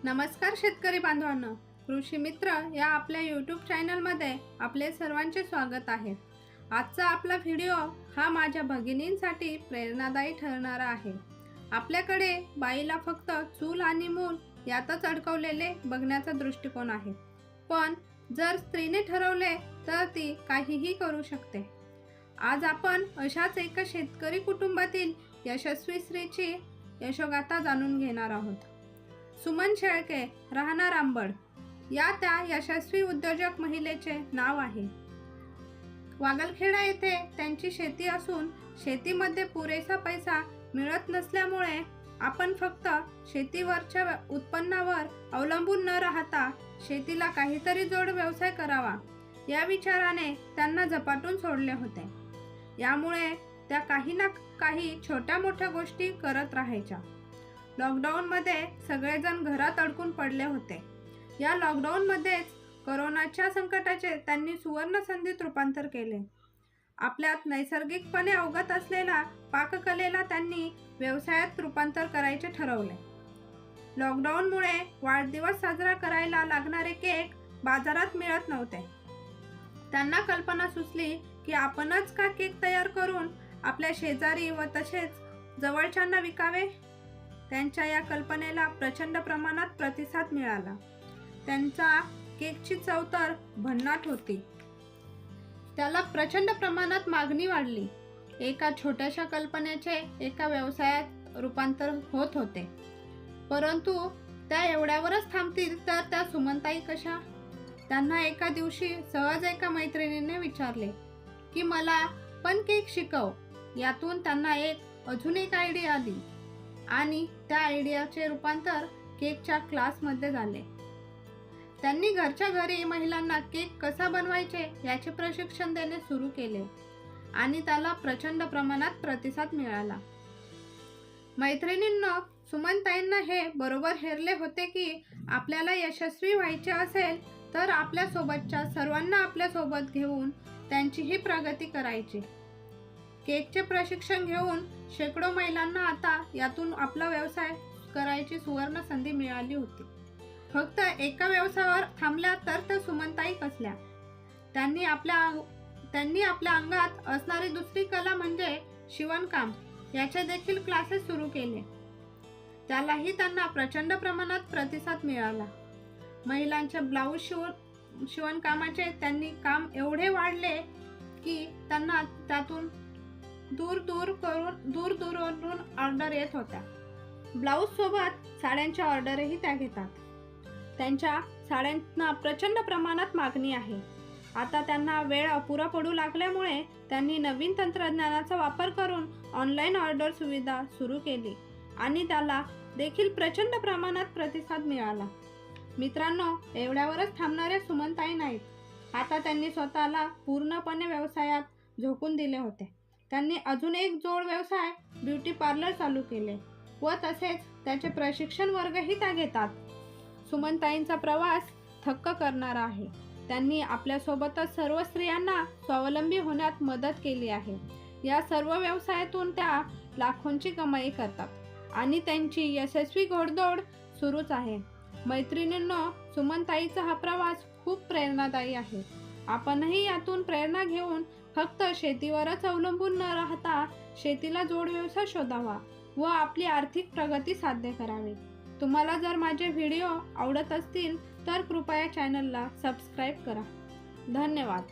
नमस्कार शेतकरी बांधवांनो, कृषी मित्र या आपल्या यूट्यूब चॅनलमध्ये आपले सर्वांचे स्वागत आहे। आजचा आपला व्हिडिओ हा माझ्या भगिनींसाठी प्रेरणादायी ठरणारा आहे। आपल्याकडे बाईला फक्त चूल आणि मूल यातच अडकवलेले बघण्याचा दृष्टिकोन आहे, पण जर स्त्रीने ठरवले तर ती काहीही करू शकते। आज आपण अशाच एका शेतकरी कुटुंबातील यशस्वी स्त्रीची यशोगाथा जाणून घेणार आहोत। सुमन शेळके, राहणार अंबड, या त्या यशस्वी उद्योजक महिलेचे नाव आहे। वागलखेडा येथे त्यांची शेती असून शेतीमध्ये पुरेसा पैसा मिळत नसल्यामुळे आपण फक्त शेतीवरच्या उत्पन्नावर अवलंबून न राहता शेतीला काहीतरी जोड व्यवसाय करावा या विचाराने त्यांना झपाटून सोडले होते। यामुळे त्या काही ना काही छोट्या मोठ्या गोष्टी करत राहायच्या। लॉकडाऊनमध्ये सगळेजण घरात अडकून पडले होते। या लॉकडाऊनमध्येच कोरोनाच्या संकटाचे त्यांनी सुवर्ण संधीत रूपांतर केले। आपल्यात नैसर्गिकपणे अवगत असलेला पाककलेला त्यांनी व्यवसायात रूपांतर करायचे ठरवले। लॉकडाऊनमुळे वाढदिवस साजरा करायला लागणारे केक बाजारात मिळत नव्हते। त्यांना कल्पना सुचली की आपणच का केक तयार करून आपल्या शेजारी व तसेच जवळच्यांना विकावे। त्यांच्या या कल्पनेला प्रचंड प्रमाणात प्रतिसाद मिळाला। त्यांचा केकची चव तर भन्नाट होती। त्याला प्रचंड प्रमाणात मागणी वाढली। एका छोट्याशा कल्पनेचे एका व्यवसायात रूपांतर होत होते, परंतु त्या एवढ्यावरच थांबतील तर त्या सुमनताई कशा? त्यांना एका दिवशी सहज एका मैत्रिणीने विचारले की मला पण केक शिकव। यातून त्यांना अजून एक आयडिया आली आणि त्या आयडियाचे रूपांतर केकच्या क्लासमध्ये झाले। त्यांनी घरच्या घरी महिलांना केक कसा बनवायचे याचे प्रशिक्षण देणे सुरू केले आणि त्याला प्रचंड प्रमाणात प्रतिसाद मिळाला। मैत्रिणींना सुमनताईंना हे बरोबर हेरले होते की आपल्याला यशस्वी व्हायचे असेल तर आपल्या सोबतच्या सर्वांना आपल्या सोबत घेऊन त्यांचीही प्रगती करायची। केकचे प्रशिक्षण घेऊन शेकडो महिलांना आता यातून आपला व्यवसाय करायची सुवर्ण संधी मिळाली होती। फक्त एका व्यवसायावर थांबल्या तर त्या सुमनताई कसल्या? त्यांनी आपल्या अंगात असणारी दुसरी कला म्हणजे शिवणकाम याचे देखील क्लासेस सुरू केले। त्यालाही त्यांना प्रचंड प्रमाणात प्रतिसाद मिळाला। महिलांचे ब्लाऊज शिवणकामाचे त्यांनी काम एवढे वाढले की त्यांना त्यातून दूरवरून ऑर्डर येत होत्या। ब्लाऊज सोबत साड्यांच्या ऑर्डरही त्या घेतात। त्यांच्या साड्यांना प्रचंड प्रमाणात मागणी आहे। आता त्यांना वेळ अपुरा पडू लागल्यामुळे त्यांनी नवीन तंत्रज्ञानाचा वापर करून ऑनलाईन ऑर्डर सुविधा सुरू केली आणि त्याला देखील प्रचंड प्रमाणात प्रतिसाद मिळाला। मित्रांनो, एवढ्यावरच थांबणाऱ्या सुमनताई नाहीत। आता त्यांनी स्वतःला पूर्णपणे व्यवसायात झोकून दिले होते। त्यांनी अजून एक जोड व्यवसाय ब्युटी पार्लर चालू केले व तसेच त्याचे प्रशिक्षण वर्गही त्या घेतात। सुमनताईंचा प्रवास थक्क करणारा आहे। त्यांनी आपल्यासोबतच सर्व स्त्रियांना स्वावलंबी होण्यात मदत केली आहे। या सर्व व्यवसायातून त्या लाखोंची कमाई करतात आणि त्यांची यशस्वी घोडदौड सुरूच आहे। मैत्रिणींनो, सुमनताईचा हा प्रवास खूप प्रेरणादायी आहे। आपणही यातून प्रेरणा घेऊन फक्त शेतीवरच अवलंबून न राहता शेतीला जोड व्यवसाय शोधावा व आपली आर्थिक प्रगती साध्य करावी। तुम्हाला जर माझे व्हिडिओ आवडत असतील तर कृपया चॅनलला सबस्क्राईब करा। धन्यवाद।